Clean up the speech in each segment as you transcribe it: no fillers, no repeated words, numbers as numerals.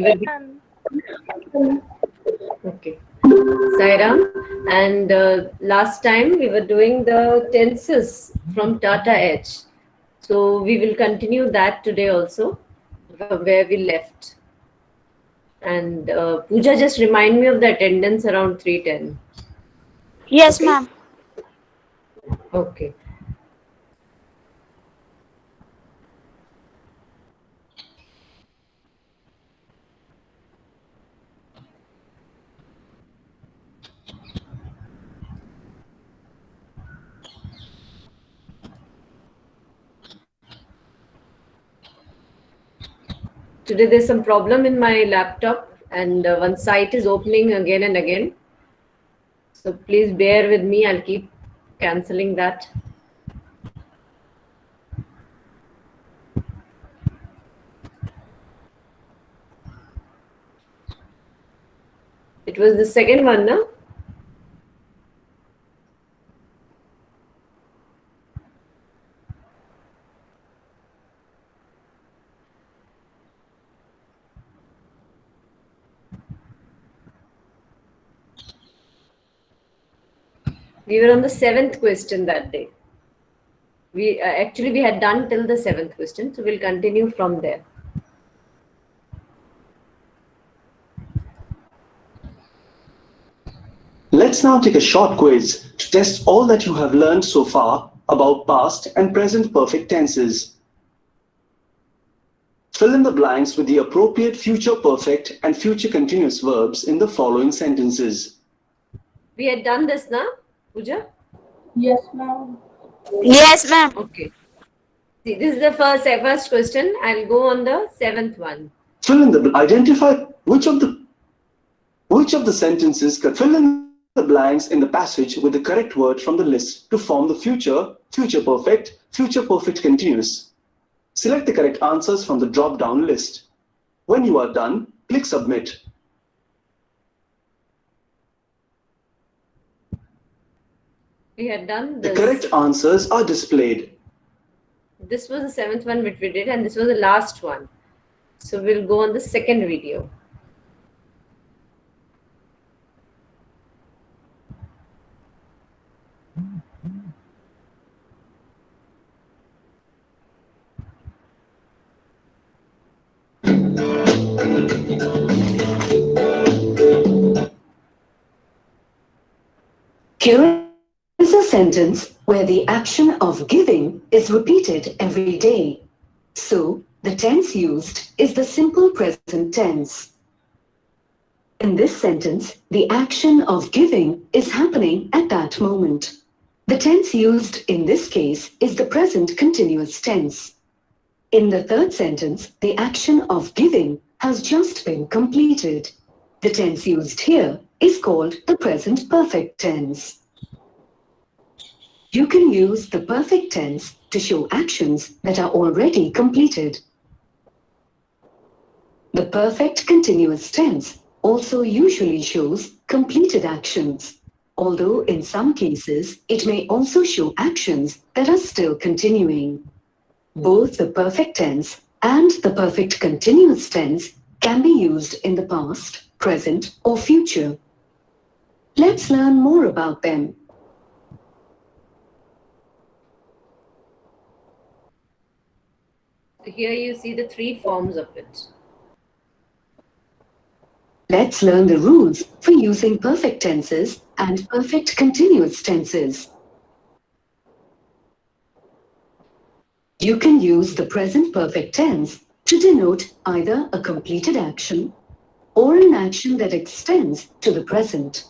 ma'am. Okay. Sairam, and last time we were doing the tenses from Tata Edge. So we will continue that today also, where we left. And Pooja, just remind me of the attendance around 3:10. Yes, Okay? ma'am. Okay. Today there's some problem in my laptop, and one site is opening again and again. So please bear with me. I'll keep canceling that. It was the second one, no? We were on the seventh question that day. We actually we had done till the seventh question, so we'll continue from there. Let's now take a short quiz to test all that you have learned so far about past and present perfect tenses. Fill in the blanks with the appropriate future perfect and future continuous verbs in the following sentences. We had done this, na, Pooja? Yes, ma'am. Yes, ma'am. Okay. See, this is the first question. I'll go on the seventh one. Identify which of the sentences could fill in the blanks in the passage with the correct word from the list to form the future perfect continuous. Select the correct answers from the drop-down list. When you are done, click Submit. We had done The this. correct answers are displayed. This was the seventh one which we did, and this was the last one. So we'll go on the second video. Here is a sentence where the action of giving is repeated every day. So, the tense used is the simple present tense. In this sentence, the action of giving is happening at that moment. The tense used in this case is the present continuous tense. In the third sentence, the action of giving has just been completed. The tense used here is called the present perfect tense. You can use the perfect tense to show actions that are already completed. The perfect continuous tense also usually shows completed actions, although in some cases it may also show actions that are still continuing. Both the perfect tense and the perfect continuous tense can be used in the past, present, or future. Let's learn more about them. Here you see the three forms of it. Let's learn the rules for using perfect tenses and perfect continuous tenses. You can use the present perfect tense to denote either a completed action or an action that extends to the present.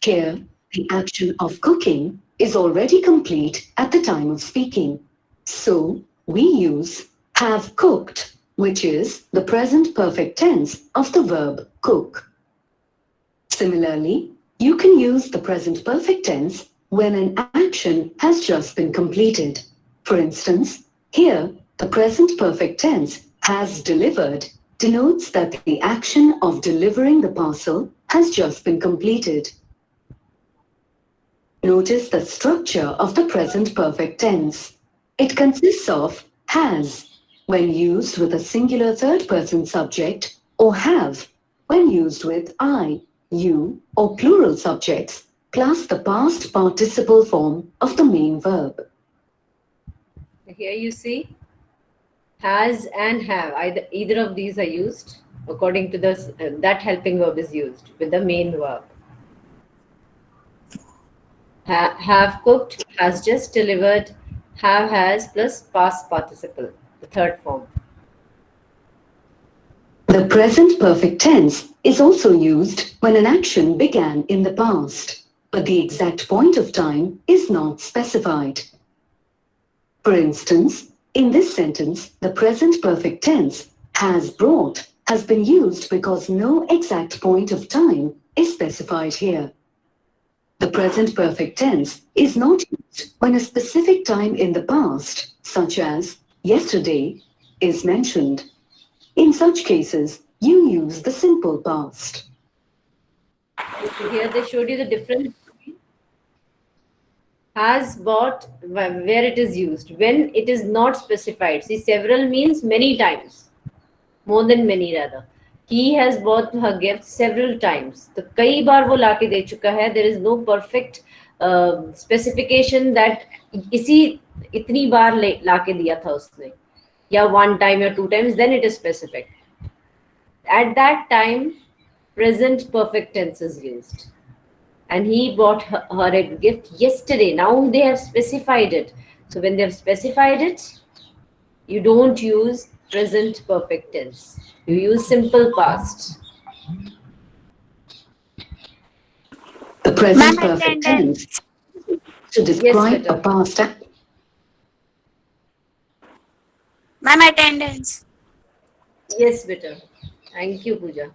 Here, the action of cooking is already complete at the time of speaking. So, we use have cooked, which is the present perfect tense of the verb cook. Similarly, you can use the present perfect tense when an action has just been completed. For instance, here, the present perfect tense has delivered denotes that the action of delivering the parcel has just been completed. Notice the structure of the present perfect tense. It consists of has, when used with a singular third-person subject, or have when used with I, you, or plural subjects, plus the past participle form of the main verb. Here you see has and have. Either of these are used according to this. That helping verb is used with the main verb. Have cooked, has just delivered, have has plus past participle, the third form. The present perfect tense is also used when an action began in the past, but the exact point of time is not specified. For instance, in this sentence, the present perfect tense has brought has been used because no exact point of time is specified here. The present perfect tense is not used when a specific time in the past, such as yesterday, is mentioned. In such cases, you use the simple past. So here they showed you the difference between has, bought, where it is used, when it is not specified. See, several means many times, more than many rather. He has bought her gift several times. तो कई बार वो लाके दे चुका है. There is no perfect specification that इसी इतनी बार लाके दिया था उसने, या one time or two times. Then it is specific. At that time, present perfect tense is used. And he bought her a gift yesterday. Now they have specified it. So when they have specified it, you don't use present perfect tense. You use simple past. The present Ma'am, perfect attendance. tense to describe beta. a past act. Ma'am, attendance. Yes, better. Thank you, Pooja.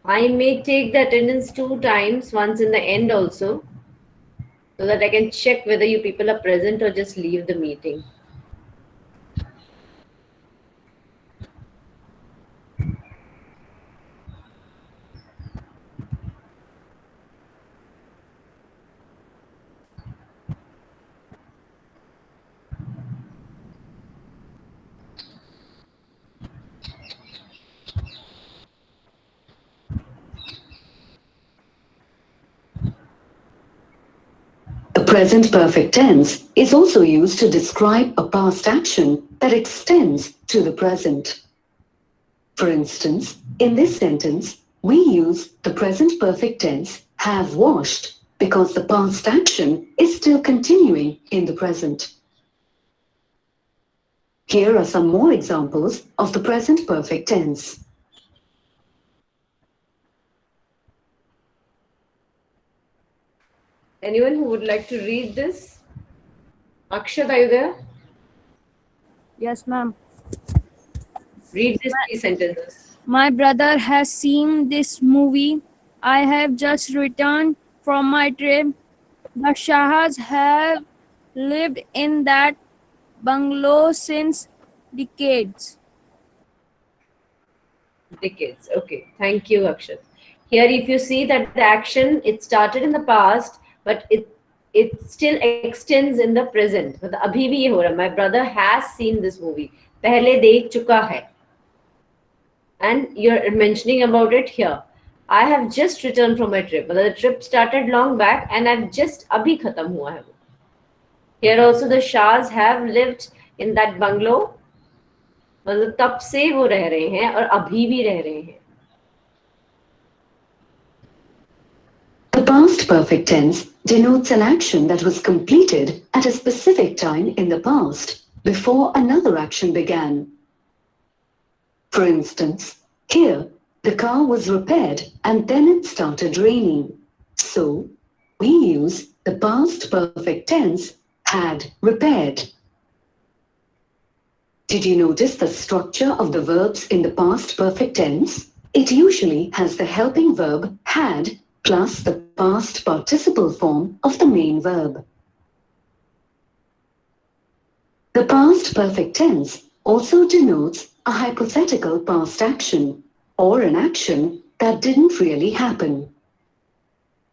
I may take the attendance 2 times, once in the end also, so that I can check whether you people are present or just leave the meeting. The present perfect tense is also used to describe a past action that extends to the present. For instance, in this sentence, we use the present perfect tense have washed because the past action is still continuing in the present. Here are some more examples of the present perfect tense. Anyone who would like to read this? Akshat, are you there? Yes, ma'am. Read these 3 sentences. My brother has seen this movie. I have just returned from my trip. The Shahas have lived in that bungalow since decades. Decades. Okay. Thank you, Akshat. Here, if you see that the action, it started in the past, but it still extends in the present. मतलब अभी भी ये हो रहा है. My brother has seen this movie. पहले देख चुका है. And you're mentioning about it here. I have just returned from my trip. The trip started long back and I've just abhi khatam hua hai. Here also the Shahs have lived in that bungalow. मतलब तब से वो रह रहे हैं और अभी भी रह रहे हैं. The past perfect tense denotes an action that was completed at a specific time in the past, before another action began. For instance, here, the car was repaired and then it started raining. So, we use the past perfect tense had repaired. Did you notice the structure of the verbs in the past perfect tense? It usually has the helping verb had plus the past participle form of the main verb. The past perfect tense also denotes a hypothetical past action or an action that didn't really happen.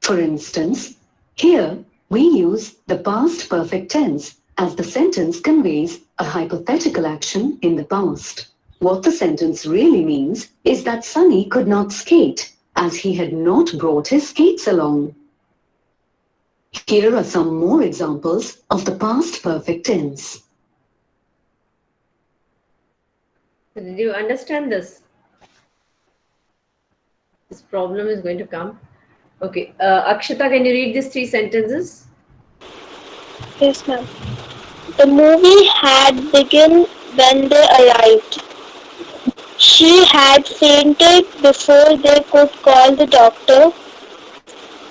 For instance, here we use the past perfect tense as the sentence conveys a hypothetical action in the past. What the sentence really means is that Sunny could not skate as he had not brought his skates along. Here are some more examples of the past perfect tense. Did you understand this? This problem is going to come. Okay, Akshita, can you read these 3 sentences? Yes, ma'am. The movie had begun when they arrived. She had fainted before they could call the doctor.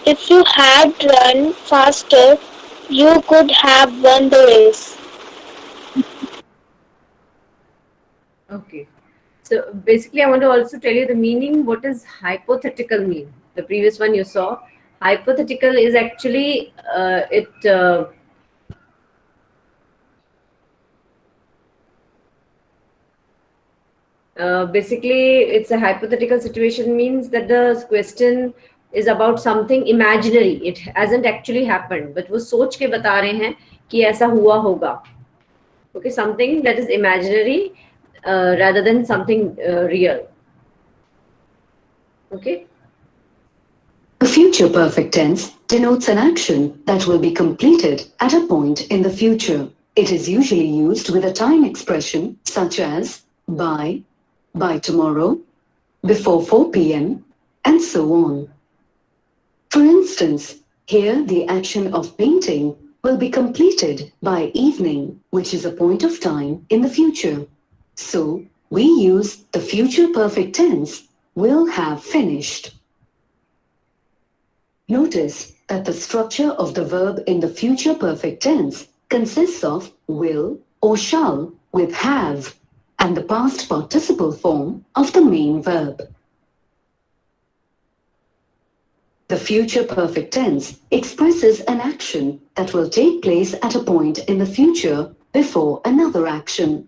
If you had run faster, you could have won the race. Okay. So basically, I want to also tell you the meaning. What does hypothetical mean? The previous one you saw. Hypothetical is actually basically it's a hypothetical situation, means that the question is about something imaginary. It hasn't actually happened, but वो सोच के बता रहे हैं कि ऐसा हुआ होगा. Okay, something that is imaginary rather than something real. Okay. The future perfect tense denotes an action that will be completed at a point in the future. It is usually used with a time expression such as by tomorrow, before 4 p.m., and so on. For instance, here the action of painting will be completed by evening, which is a point of time in the future. So, we use the future perfect tense, will have finished. Notice that the structure of the verb in the future perfect tense consists of will or shall with have and the past participle form of the main verb. The future perfect tense expresses an action that will take place at a point in the future before another action.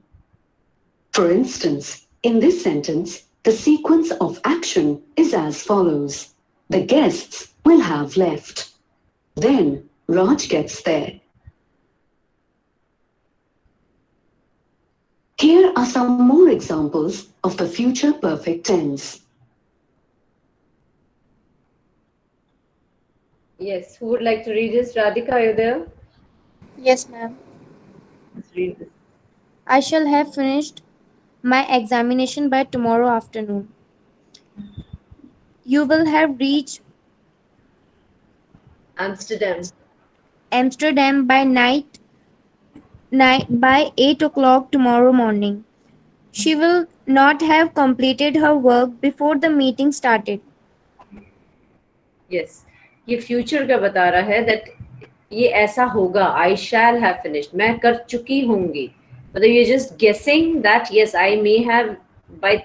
For instance, in this sentence, the sequence of action is as follows. The guests will have left. Then Raj gets there. Here are some more examples of the future perfect tense. Yes, who would like to read this? Radhika, are you there? Yes, ma'am. Let's read this. I shall have finished my examination by tomorrow afternoon. You will have reached Amsterdam by 8 o'clock tomorrow morning. She will not have completed her work before the meeting started. Yes, ये future का बता रहा है that ये ऐसा होगा. I shall have finished. मैं कर चुकी होंगी. मतलब you're just guessing that yes, I may have by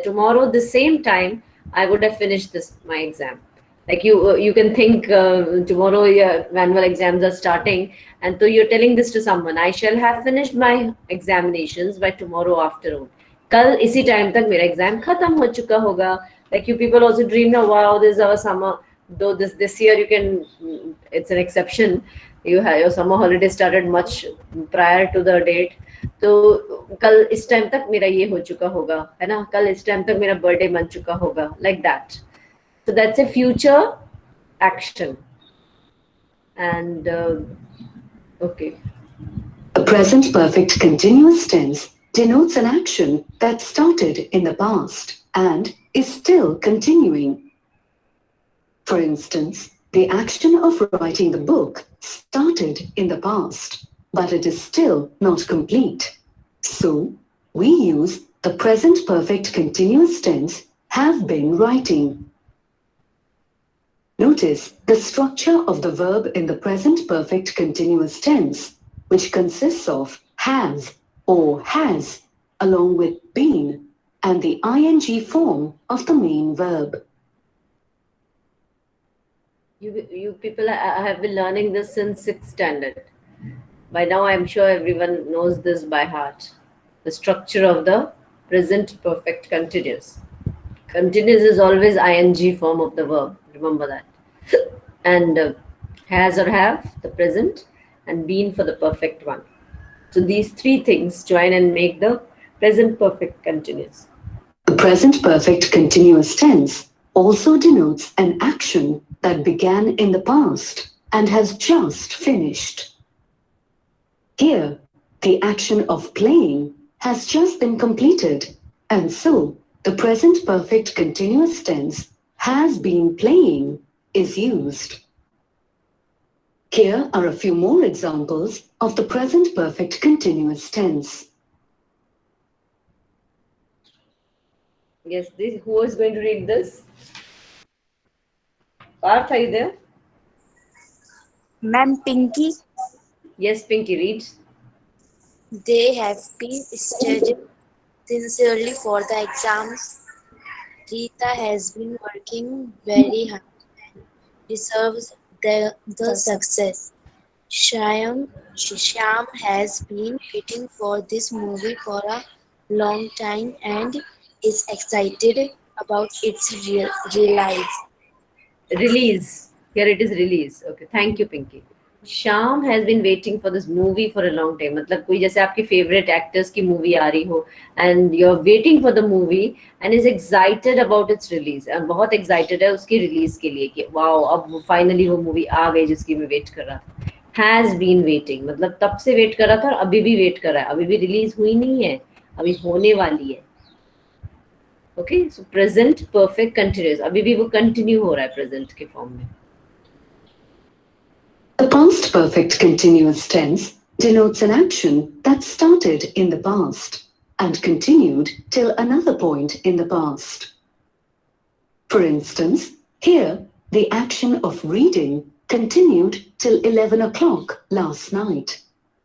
tomorrow the same time I would have finished my exam. Like you can think tomorrow your annual exams are starting, and so you're telling this to someone. I shall have finished my examinations by tomorrow afternoon. कल इसी time तक मेरा exam खत्म हो चुका होगा. Like you people also dream now, wow, this is our summer. Though this year you can, it's an exception. You have your summer holiday started much prior to the date. तो कल इस time तक मेरा ये हो चुका होगा, है ना? कल इस टाइम तक मेरा बर्थडे बन चुका होगा. Like that. So that's a future action. And okay. The present perfect continuous tense denotes an action that started in the past and is still continuing. For instance, the action of writing the book started in the past, but it is still not complete. So, we use the present perfect continuous tense have been writing. Notice the structure of the verb in the present perfect continuous tense, which consists of have or has, along with been, and the ing form of the main verb. You people have been learning this since 6th standard. By now, I'm sure everyone knows this by heart. The structure of the present perfect continuous. Continuous is always ing form of the verb. Remember that. And has or have, the present, and been for the perfect one. So these three things join and make the present perfect continuous. The present perfect continuous tense also denotes an action that began in the past and has just finished. Here, the action of playing has just been completed, and so the present perfect continuous tense has been playing is used. Here are a few more examples of the present perfect continuous tense. Yes, this, who is going to read this? Parth, are you there? Ma'am Pinky, Yes, Pinky, read. they have been studying sincerely for the exams. Rita has been working very hard and deserves the success. Shyam has been waiting for this movie for a long time and is excited about its release. Release. Here it is release. Okay, thank you, Pinky. Sham has been waiting for this movie for a long time. मतलब कोई जैसे आपके favorite actors की movie आ रही हो and you're waiting for the movie and is excited about its release and बहुत excited है उसकी release के लिए कि wow अब finally वो movie आ गई जिसकी मैं wait कर रहा था. Has been waiting मतलब तब से wait कर रहा था और अभी भी wait कर रहा है. अभी भी release हुई नहीं है. अभी होने वाली है. Okay so present perfect continuous अभी भी वो कंटिन्यू हो रहा है प्रेजेंट के फॉर्म में. The past perfect continuous tense denotes an action that started in the past and continued till another point in the past. For instance, here the action of reading continued till 11 o'clock last night.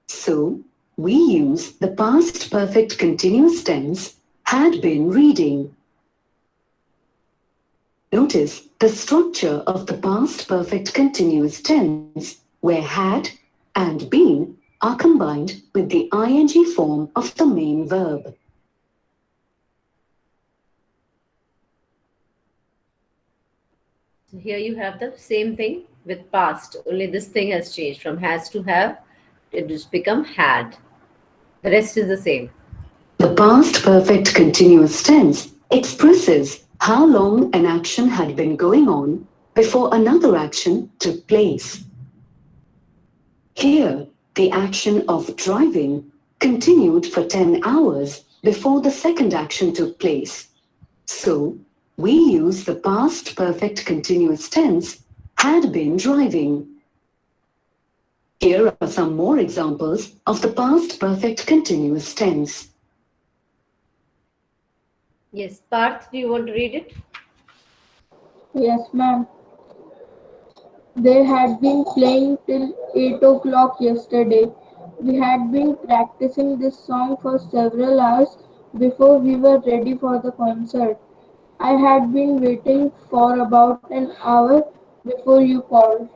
So we use the past perfect continuous tense had been reading. Notice the structure of the past perfect continuous tense where had and been are combined with the ing form of the main verb. So here you have the same thing with past, only this thing has changed from has to have, it has become had. The rest is the same. The past perfect continuous tense expresses how long an action had been going on before another action took place. Here, the action of driving continued for 10 hours before the second action took place. So, we use the past perfect continuous tense had been driving. Here are some more examples of the past perfect continuous tense. Yes, Parth, do you want to read it? Yes, ma'am. They had been playing till 8 o'clock yesterday. We had been practicing this song for several hours before we were ready for the concert. I had been waiting for about an hour before you called.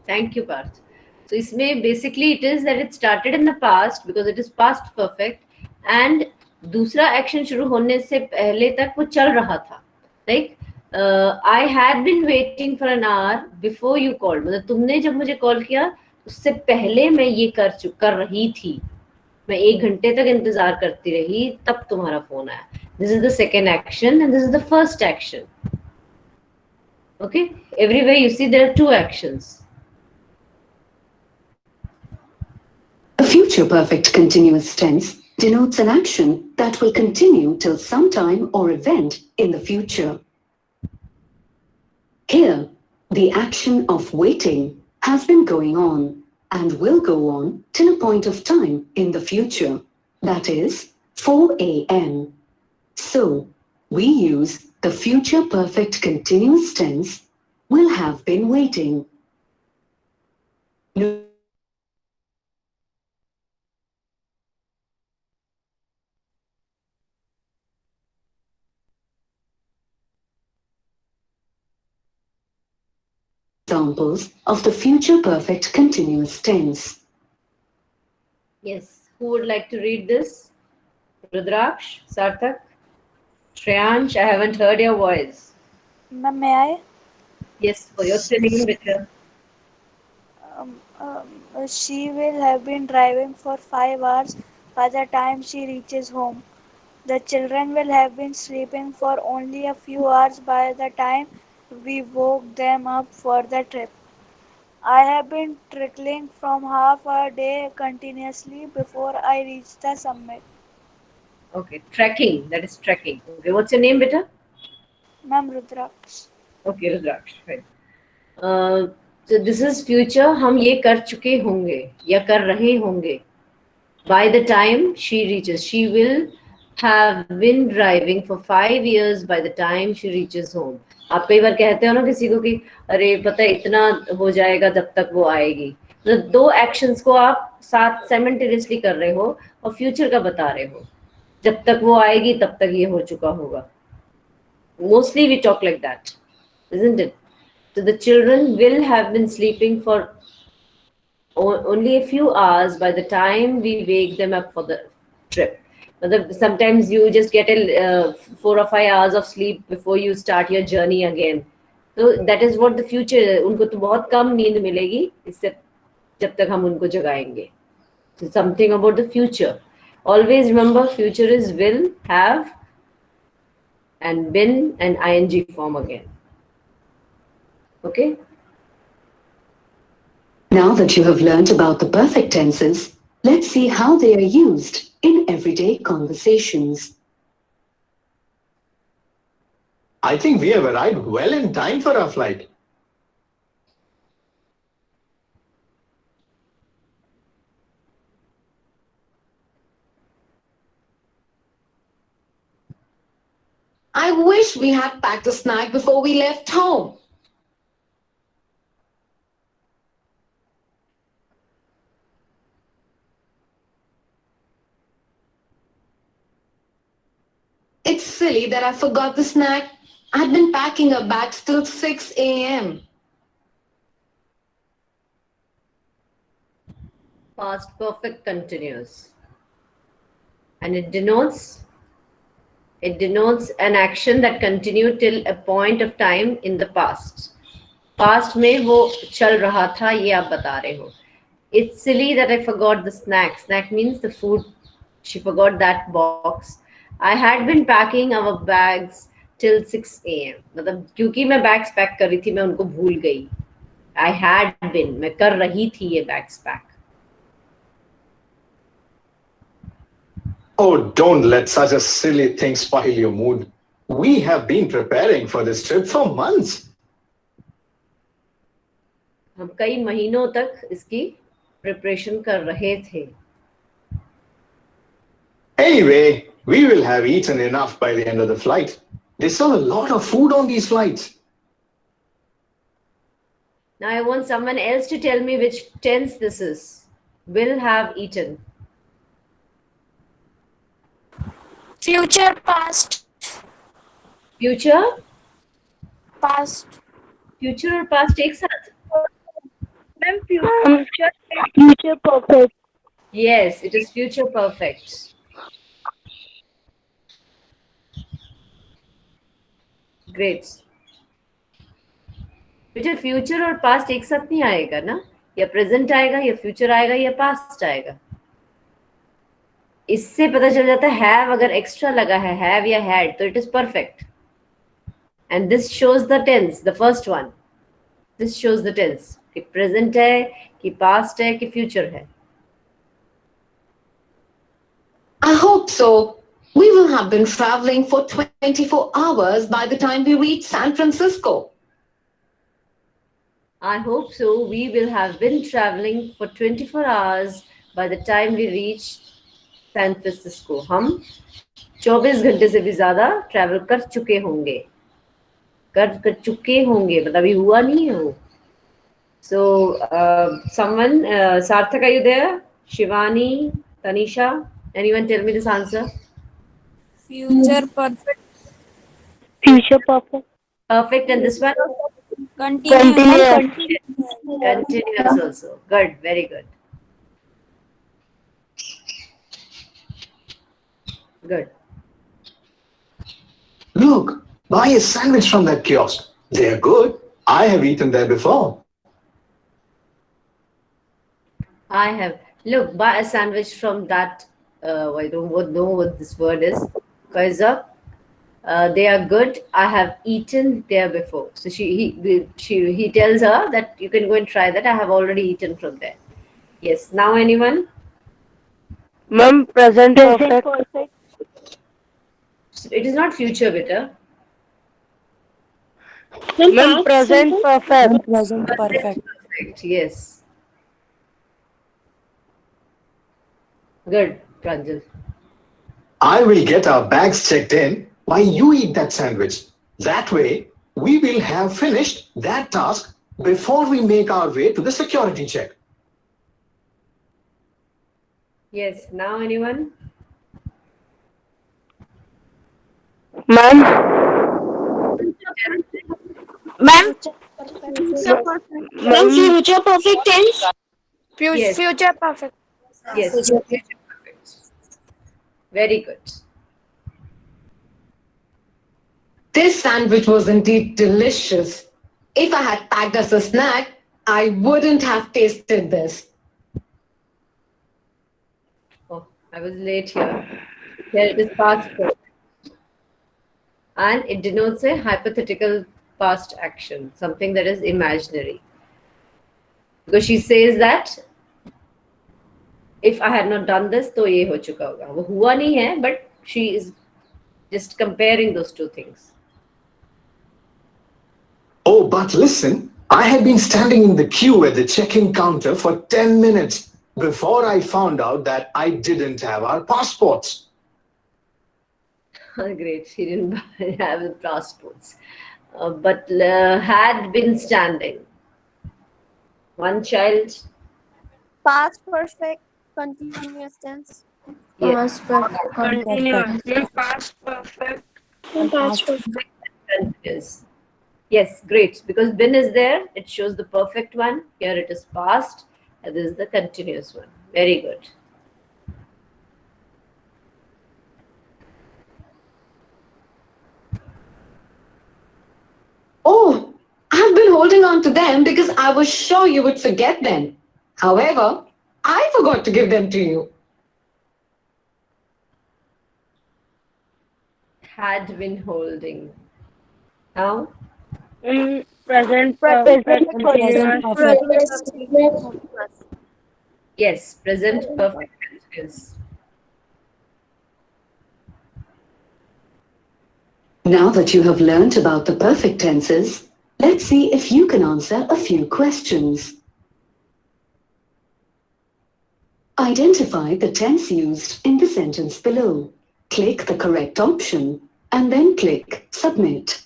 Thank you, Parth. So इसमें basically it is that it started in the past because it is past perfect and दूसरा action शुरू होने से पहले तक वो चल रहा था. Like I had been waiting for an hour before you called. मतलब तुमने जब मुझे कॉल किया उससे पहले मैं ये कर रही थी. मैं 1 घंटे तक इंतजार करती रही तब तुम्हारा फोन आया. This is the second action and this is the first action. Okay, everywhere you see there are two actions. The future perfect continuous tense denotes an action that will continue till some time or event in the future. Here, the action of waiting has been going on and will go on till a point of time in the future, that is 4 a.m. So, we use the future perfect continuous tense will have been waiting. Examples of the future perfect continuous tense. Yes, who would like to read this? Rudraksh, Sarthak, Shreyansh, I haven't heard your voice. Ma'am, may I? Yes, for your singing better. She will have been driving for 5 hours by the time she reaches home. The children will have been sleeping for only a few hours by the time we woke them up for the trip. I have been trickling from half a day continuously before I reach the summit. Okay, trekking. That is trekking. Okay, what's your name, beta? Ma'am Rudraksh. Okay, Rudraksh. Right. So this is future. हम ये कर चुके होंगे या कर रहे होंगे. By the time she reaches, she will have been driving for 5 years by the time she reaches home. आप कई बार कहते हो ना किसी को कि अरे पता है इतना हो जाएगा जब तक वो आएगी. तो दो एक्शंस को आप साथ साइमल्टेनियसली कर रहे हो और फ्यूचर का बता रहे हो. जब तक वो आएगी तब तक ये हो चुका होगा. Mostly we talk like that, isn't it? So the children will have been sleeping for only a few hours by the time we wake them up for the trip. Sometimes you just get 4 or 5 hours of sleep before you start your journey again. So that is what the future है. उनको तो बहुत कम नींद मिलेगी इससे जब तक हम उनको जगाएंगे. So something about the future. Always remember, future is will, have, and been and ing form again. Okay. Now that you have learnt about the perfect tenses, let's see how they are used in everyday conversations. I think we have arrived well in time for our flight. I wish we had packed a snack before we left home. It's silly that I forgot the snack. I'd been packing our bags till 6 a.m. Past perfect continuous. And it denotes an action that continued till a point of time in the past. Past में वो चल रहा था ये आप बता रहे हो. It's silly that I forgot the snack. Snack means the food. She forgot that box. I had been packing our bags till 6 a.m. मतलब क्योंकि मैं bags pack कर रही थी मैं उनको भूल गई. I had been. मैं कर रही थी ये bags pack. Oh, don't let such a silly thing spoil your mood. We have been preparing for this trip for months. हम कई महीनों तक इसकी प्रिपरेशन कर रहे थे. Anyway, we will have eaten enough by the end of the flight. They serve a lot of food on these flights. Now I want someone else to tell me which tense this is. Will have eaten. Future past. Future? Past. Future और past एक साथ? Ma'am, future perfect. Yes, it is future perfect. Great. बेटा future और past एक साथ नहीं आएगा ना? या present आएगा या future आएगा या past आएगा? इससे पता चल जाता है have अगर extra लगा है have या had तो it is perfect. And this shows the tense, the first one. This shows the tense. कि present है, कि past है, कि future है. I hope so. We will have been traveling for 24 hours by the time we reach San Francisco. I hope so. We will have been traveling for 24 hours by the time we reach San Francisco. हम 24 घंटे से भी ज़्यादा travel कर चुके होंगे. कर चुके होंगे मतलब अभी हुआ नहीं है वो. So someone, Sarthak, are you there? Shivani, Tanisha, anyone tell me this answer? Future perfect. Future perfect. Perfect, and this one? Continuous. Continuous also. Good, very good. Good. Look, buy a sandwich from that kiosk. They are good. I have eaten there before. I have. Look, buy a sandwich from that. I don't know what this word is. Kaiser. They are good. I have eaten there before. So he tells her that you can go and try that. I have already eaten from there. Yes. Now anyone? Ma'am, present perfect. It is not future, bitter. Ma'am, present perfect. Present perfect. Perfect. Yes. Good, Pranjal. I will get our bags checked in while you eat that sandwich. That way, we will have finished that task before we make our way to the security check. Yes. Now anyone? Ma'am, Ma'am, ma'am, future perfect tense. Yes. future perfect. Yes. Future. Future perfect. Very good. This sandwich was indeed delicious. If I had packed as a snack, I wouldn't have tasted this. Oh, I was late here. Here it is past perfect. And it denotes a hypothetical past action, something that is imaginary. Because she says that if I had not done this, तो ये हो चुका होगा. वो हुआ नहीं है, but she is just comparing those two things. Oh, but listen, I had been standing in the queue at the check-in counter for 10 minutes before I found out that I didn't have our passports. Great, she didn't have the passports, but had been standing. One child. Past perfect continuous tense. Yes. Past perfect. Continuous. Past perfect. Past perfect. Continuous. Yes, great. Because been is there, it shows the perfect one. Here it is past, and this is the continuous one. Very good. Oh, I've been holding on to them because I was sure you would forget them. However, I forgot to give them to you. Had been holding. Now, Present perfect. Present perfect. yes, present perfect continuous. Now that you have learnt about the perfect tenses, let's see if you can answer a few questions. Identify the tense used in the sentence below. Click the correct option and then click Submit.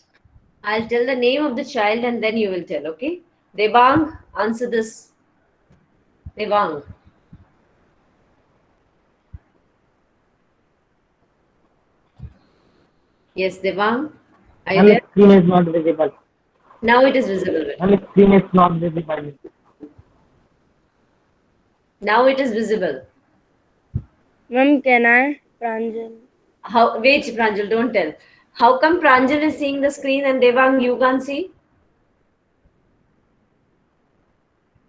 I'll tell the name of the child and then you will tell, okay? Devang, answer this. Devang. Yes, Devang. Are you there? Screen is not visible. Now it is visible. Screen is not visible. Now it is visible. Ma'am, can I? Pranjal. How? Wait, Pranjal, don't tell. How come Pranjal is seeing the screen and Devang you can't see?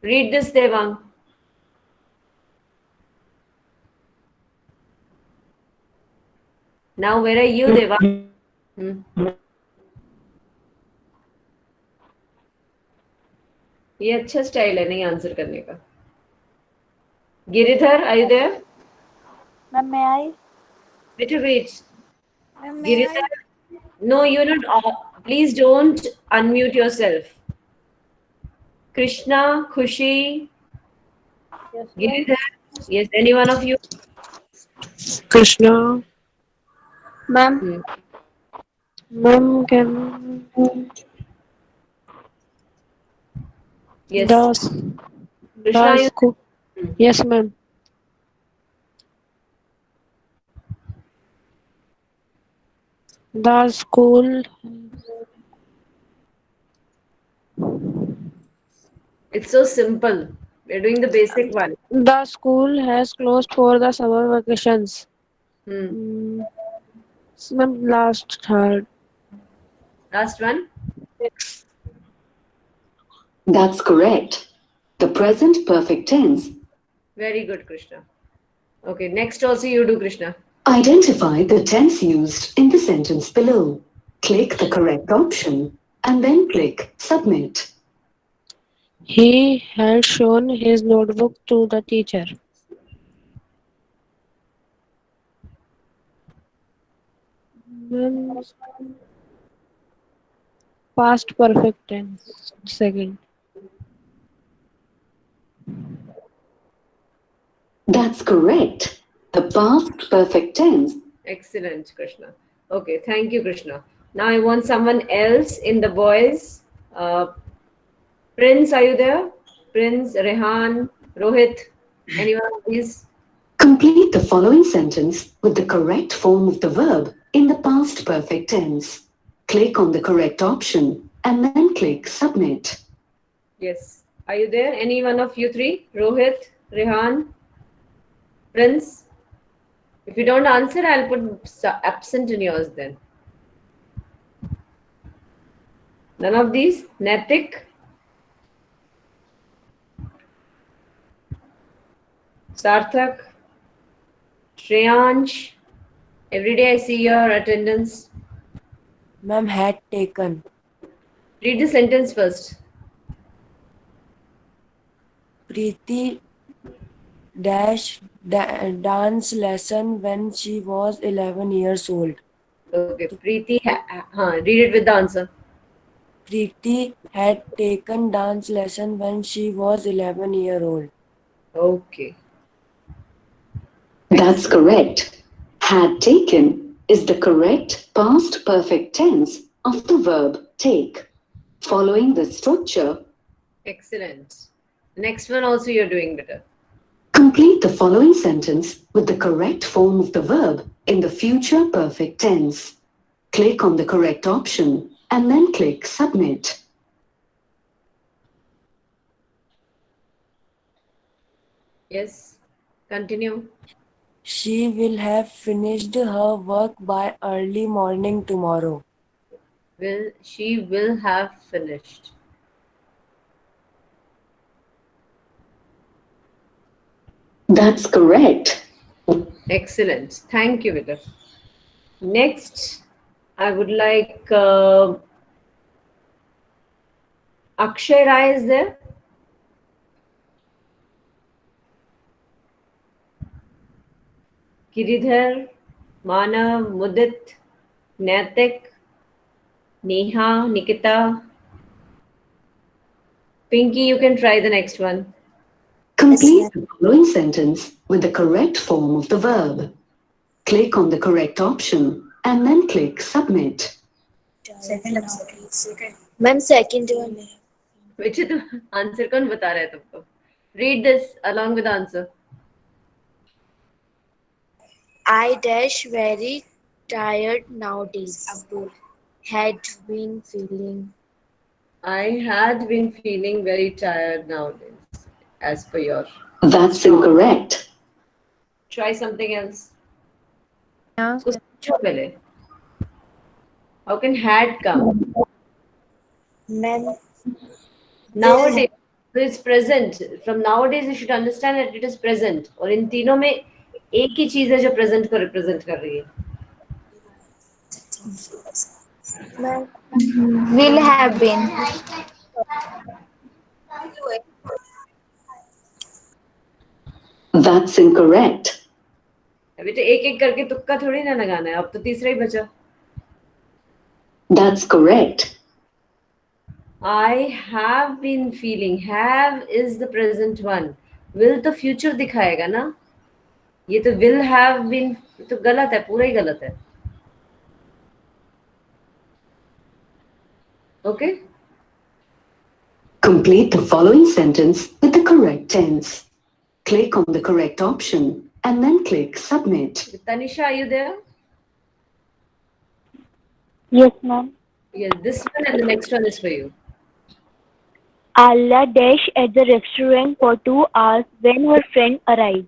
Read this, Devang. Now where are you, Devang? ये अच्छा style है नहीं answer करने का. Giridhar, are you there? Ma'am, may I? Wait. Ma'am, may I? Giridhar, no, you're not. Please don't unmute yourself. Krishna, Khushi, Giridhar. Yes, any one of you? Krishna. Ma'am, Ma'am, can Yes. Krishna, the you, school? Yes, ma'am. The school. it's so simple. We're doing the basic one. The school has closed for the summer vacations. Ma'am, last third. Last one. That's correct. The present perfect tense Very good, Krishna. Okay, next also you do, Krishna. Identify the tense used in the sentence below. Click the correct option and then click Submit. He had shown his notebook to the teacher. Then past perfect tense. Second. That's correct. The past perfect tense. Excellent, Krishna. Okay, thank you, Krishna. Now I want someone else in the boys. Prince, are you there? Prince, Rehan, Rohit, anyone of these? Complete the following sentence with the correct form of the verb in the past perfect tense. Click on the correct option and then click Submit. Yes. Are you there? Any one of you three? Rohit, Rehan, Prince? If you don't answer, I'll put absent in yours then. None of these? Natik? Sarthak? Shreyansh? Every day I see your attendance. Ma'am had taken. Read the sentence first. Preeti dash dance lesson when she was 11 years old. Okay, Preeti, read it with the answer. Preeti had taken dance lesson when she was 11 years old. Okay. That's correct. Had taken is the correct past perfect tense of the verb take. Following the structure, Excellent. Next one also you're doing better. complete the following sentence with the correct form of the verb in the future perfect tense. Click on the correct option and then click Submit. Yes. Continue. She will have finished her work by early morning tomorrow. She will have finished. That's correct. Excellent. Thank you, Vita. Next, I would like Akshay Rai is there. Giridhar, Manav, Mudit, Natik, Neha, Nikita. Pinky, you can try the next one. Complete the following sentence with the correct form of the verb. Click on the correct option and then click Submit. Ma'am second one Which is the answer? कौन बता रहा है तुमको? Read this along with the answer. I dash very tired nowadays. Had been feeling. I had been feeling very tired nowadays, as per your. That's incorrect. Try something else. Yeah. उसको समझो पहले. How can had come? Ma'am Nowadays, so it's present. From nowadays, you should understand that it is present. और इन तीनों में एक ही चीज है जो present को represent कर रही है. Will have been. That's incorrect. अभी तो एक एक करके तुक्का थोड़ी ना लगाना है. अब तो तीसरा ही बचा. That's correct. I have been feeling. Have is the present one. Will तो future दिखाएगा ना. ये तो will have been तो गलत है. पूरा ही गलत है. Okay. Complete the following sentence with the correct tense. Click on the correct option and then click Submit. Tanisha, are you there? Yes, ma'am. Yes, this one and the next one is for you. Alia dash at the restaurant for 2 hours when her friend arrived.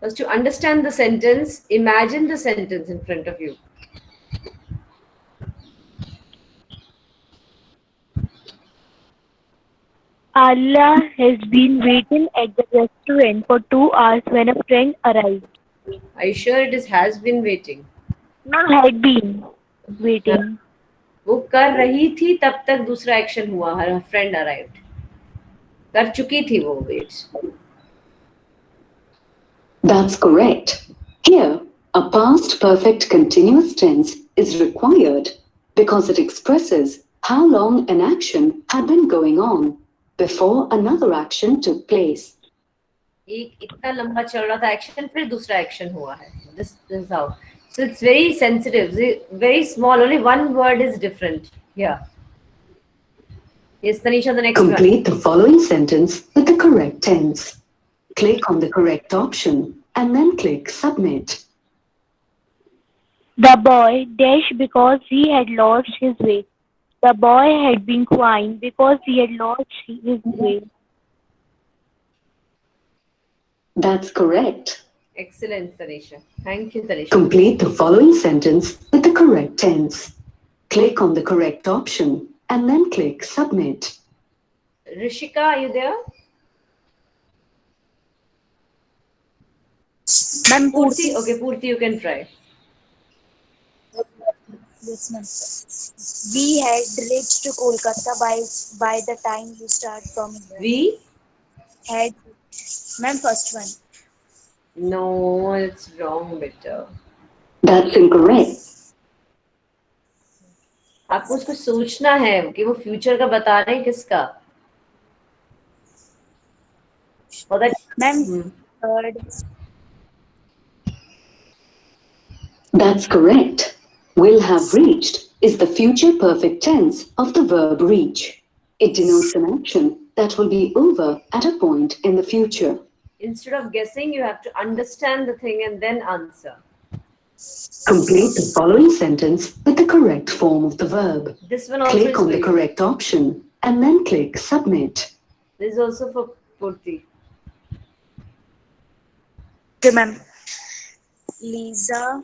First, to understand the sentence, imagine the sentence in front of you. Alia has been waiting at the restaurant for 2 hours when a friend arrived. Are you sure it is has been waiting? No, had been हाँ, waiting. वो कर रही थी तब तक दूसरा action हुआ, her friend arrived. कर चुकी थी वो wait. That's correct. Here, a past perfect continuous tense is required because it expresses how long an action had been going on before another action took place. एक इतना लंबा चल रहा था एक्शन, फिर दूसरा एक्शन हुआ है. This is how. So it's very sensitive, very small. Only one word is different. Yeah. Yes, Tanisha, the next one. Complete the following sentence with the correct tense. Click on the correct option and then click Submit. The boy dashed because he had lost his way. The boy had been crying because he had lost his way. That's correct. Excellent, Tanisha. Thank you, Tanisha. Complete the following sentence with the correct tense. Click on the correct option and then click Submit. Rishika, are you there? Ma'am, Purti? Okay, Purti, you can try. Yes, ma'am. We had reached Kolkata by the time you start from here. We? Had, ma'am, first one. No, it's wrong, better. That's incorrect. आपको उसको सोचना है कि वो future का बता रहे हैं किसका. और that, Ma'am, third. That's correct. Will have reached is the future perfect tense of the verb reach. It denotes an action that will be over at a point in the future. instead of guessing, you have to understand the thing and then answer. Complete the following sentence with the correct form of the verb. This one also Click is on for the you. correct option and then click Submit. This is also for Purti. Okay, ma'am. Lisa.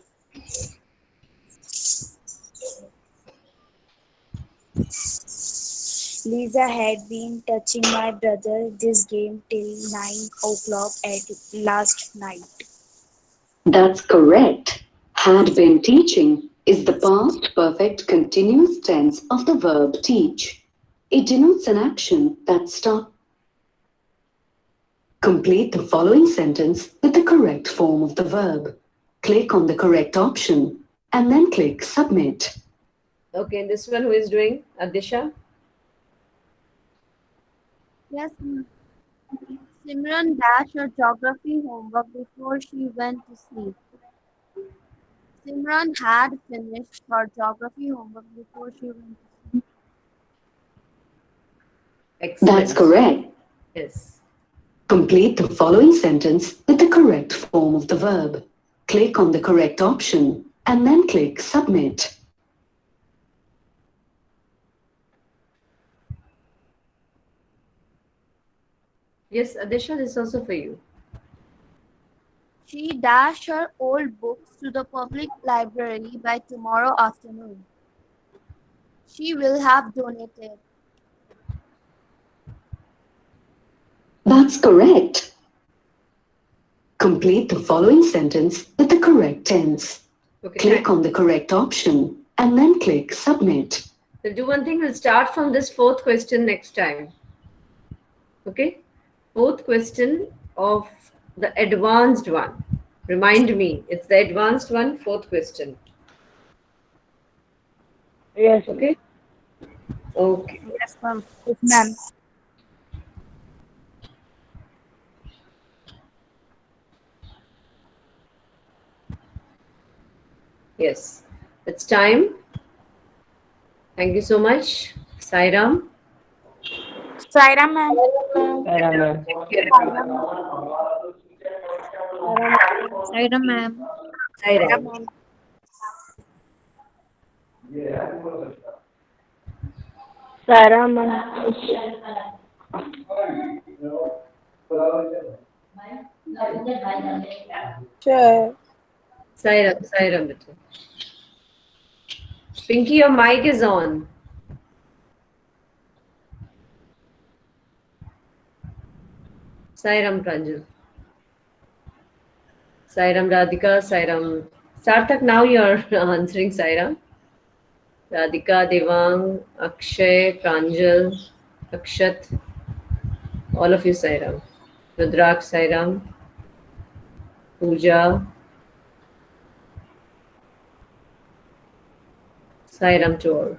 Lisa had been touching my brother this game till 9 o'clock at last night. That's correct. Had been teaching is the past perfect continuous tense of the verb teach. It denotes an action that starts. Complete the following sentence with the correct form of the verb. Click on the correct option and then click Submit. Okay, and this one who is doing? Adisha? Yes, ma'am. Simran dashed her geography homework before she went to sleep. Simran had finished her geography homework before she went to sleep. Excellent. That's correct. Yes. Complete the following sentence with the correct form of the verb. Click on the correct option and then click Submit. Yes, Adisha, this is also for you. She dashed her old books to the public library by tomorrow afternoon. She will have donated. That's correct. Complete the following sentence with the correct tense. Okay. Click on the correct option and then click Submit. We'll do one thing. We'll start from this fourth question next time. Okay? Fourth question of the advanced one. Remind me, it's the advanced one, fourth question. Yes. Okay? Okay. Yes, ma'am. Yes, ma'am. Yes. It's time. Thank you so much. Sairam. Saira, ma'am. Saira, ma'am. Sairam. Sarah, ma'am. Sure. Sairam, beta. Pinky, your mic is on. Sairam Pranjal. Sairam Radhika, Sairam Sarthak. Now you're answering Sairam. Radhika, Devang, Akshay, Pranjal, Akshat. All of you Sairam. Rudrak Sairam. Pooja. Sairam to all.